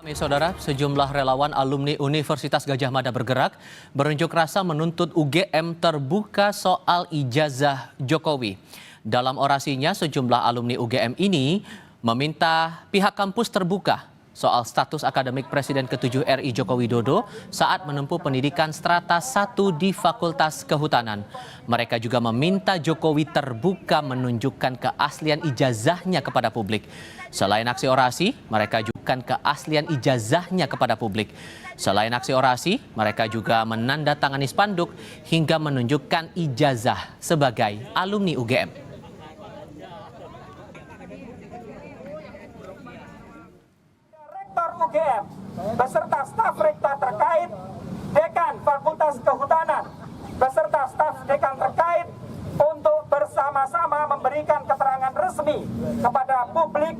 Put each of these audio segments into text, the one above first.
Saudara, sejumlah relawan alumni Universitas Gadjah Mada bergerak berunjuk rasa menuntut UGM terbuka soal ijazah Jokowi. Dalam orasinya, sejumlah alumni UGM ini meminta pihak kampus terbuka soal status akademik Presiden ke-7 RI Joko Widodo saat menempuh pendidikan strata 1 di Fakultas Kehutanan. Mereka juga meminta Jokowi terbuka menunjukkan keaslian ijazahnya kepada publik. Selain aksi orasi, mereka juga keaslian ijazahnya kepada publik. Selain aksi orasi, mereka juga menandatangani spanduk hingga menunjukkan ijazah sebagai alumni UGM. Rektor UGM beserta staf rektor terkait, dekan Fakultas Kehutanan beserta staf dekan terkait untuk bersama-sama memberikan keterangan resmi kepada publik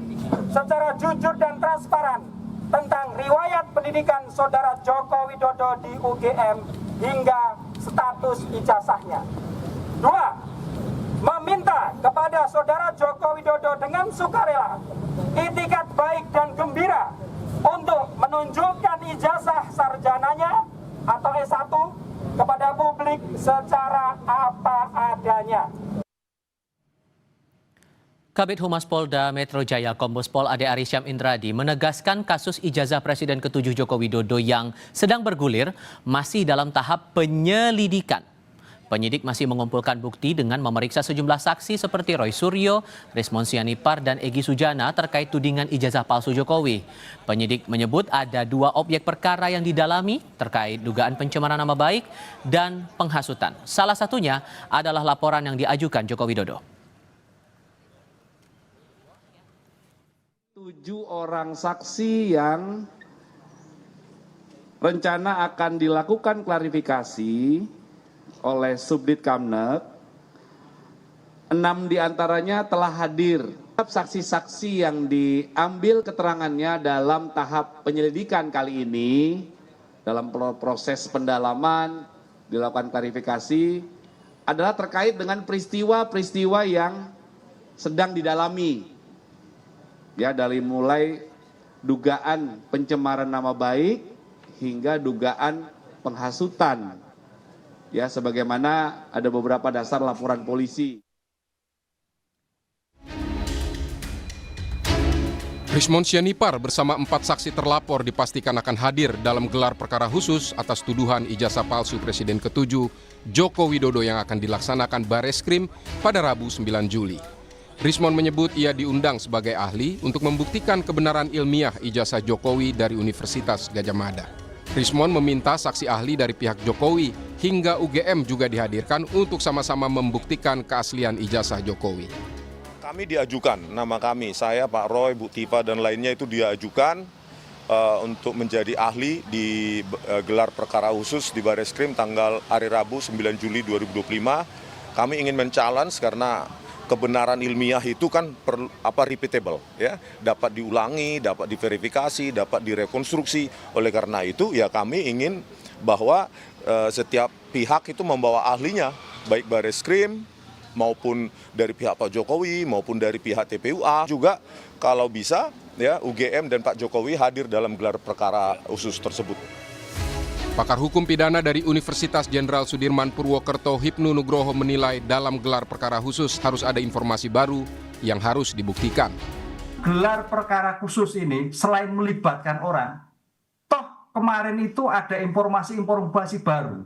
secara jujur dan transparan tentang riwayat pendidikan Saudara Joko Widodo di UGM hingga status ijazahnya. 2. Meminta kepada Saudara Joko Widodo dengan sukarela, itikat baik dan gembira untuk menunjukkan ijazah sarjananya atau S1 kepada publik secara apa adanya. Kabid Humas Polda Metro Jaya Kombes Pol Ade Arisyam Indradi menegaskan kasus ijazah Presiden ke-7 Joko Widodo yang sedang bergulir masih dalam tahap penyelidikan. Penyidik masih mengumpulkan bukti dengan memeriksa sejumlah saksi seperti Roy Suryo, Rismon Sianipar, dan Egy Sujana terkait tudingan ijazah palsu Jokowi. Penyidik menyebut ada 2 objek perkara yang didalami terkait dugaan pencemaran nama baik dan penghasutan. Salah satunya adalah laporan yang diajukan Joko Widodo. 7 orang saksi yang rencana akan dilakukan klarifikasi oleh Subdit Kamnet, 6 diantaranya telah hadir. Saksi-saksi yang diambil keterangannya dalam tahap penyelidikan kali ini, dalam proses pendalaman, dilakukan klarifikasi, adalah terkait dengan peristiwa-peristiwa yang sedang didalami. Ya, dari mulai dugaan pencemaran nama baik hingga dugaan penghasutan. Ya, sebagaimana ada beberapa dasar laporan polisi. Rismon Sianipar bersama 4 saksi terlapor dipastikan akan hadir dalam gelar perkara khusus atas tuduhan ijazah palsu Presiden ke-7 Joko Widodo yang akan dilaksanakan Bareskrim pada Rabu 9 Juli. Rismon menyebut ia diundang sebagai ahli untuk membuktikan kebenaran ilmiah ijazah Jokowi dari Universitas Gadjah Mada. Rismon meminta saksi ahli dari pihak Jokowi hingga UGM juga dihadirkan untuk sama-sama membuktikan keaslian ijazah Jokowi. Kami diajukan, nama kami, saya, Pak Roy, Bu Tifa, dan lainnya itu diajukan untuk menjadi ahli di gelar perkara khusus di Bareskrim tanggal hari Rabu 9 Juli 2025. Kami ingin men-challenge karena kebenaran ilmiah itu kan repeatable, ya, dapat diulangi, dapat diverifikasi, dapat direkonstruksi. Oleh karena itu, ya kami ingin bahwa setiap pihak itu membawa ahlinya, baik Bareskrim maupun dari pihak Pak Jokowi maupun dari pihak TPUA. Juga kalau bisa, ya UGM dan Pak Jokowi hadir dalam gelar perkara khusus tersebut. Pakar hukum pidana dari Universitas Jenderal Sudirman Purwokerto Hipnu Nugroho menilai dalam gelar perkara khusus harus ada informasi baru yang harus dibuktikan. Gelar perkara khusus ini selain melibatkan orang, toh kemarin itu ada informasi-informasi baru.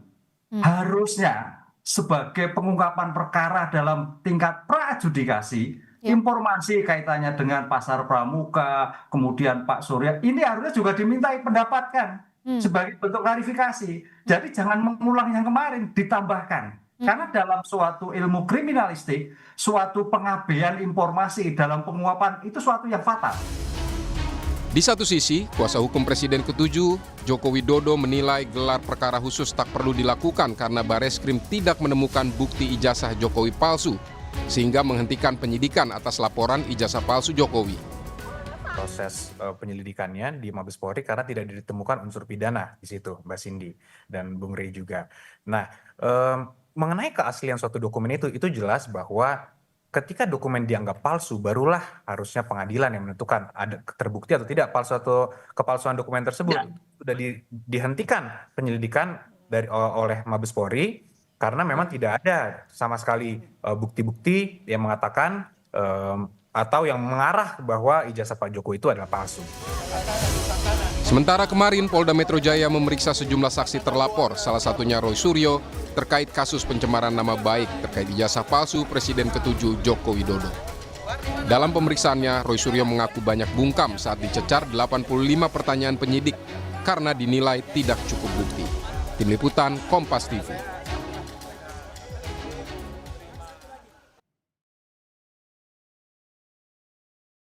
Harusnya sebagai pengungkapan perkara dalam tingkat pra-adjudikasi, informasi kaitannya dengan pasar pramuka, kemudian Pak Surya, ini harusnya juga dimintai pendapatkan sebagai bentuk klarifikasi. Jadi jangan mengulang yang kemarin, ditambahkan. Karena dalam suatu ilmu kriminalistik, suatu pengabaian informasi dalam penguapan itu suatu yang fatal. Di satu sisi, kuasa hukum Presiden ke-7, Joko Widodo menilai gelar perkara khusus tak perlu dilakukan karena Bareskrim tidak menemukan bukti ijazah Jokowi palsu, sehingga menghentikan penyidikan atas laporan ijazah palsu Jokowi. Proses penyelidikannya di Mabes Polri karena tidak ditemukan unsur pidana di situ, Mbak Cindy dan Bung Rey juga. Nah, mengenai keaslian suatu dokumen itu jelas bahwa ketika dokumen dianggap palsu, barulah harusnya pengadilan yang menentukan ada terbukti atau tidak palsu atau kepalsuan dokumen tersebut. Sudah dihentikan penyelidikan oleh Mabes Polri karena memang tidak ada sama sekali bukti-bukti yang mengatakan atau yang mengarah bahwa ijazah Pak Jokowi itu adalah palsu. Sementara kemarin Polda Metro Jaya memeriksa sejumlah saksi terlapor, salah satunya Roy Suryo, terkait kasus pencemaran nama baik terkait ijazah palsu Presiden ke-7 Joko Widodo. Dalam pemeriksaannya, Roy Suryo mengaku banyak bungkam saat dicecar 85 pertanyaan penyidik karena dinilai tidak cukup bukti. Tim Liputan, Kompas TV.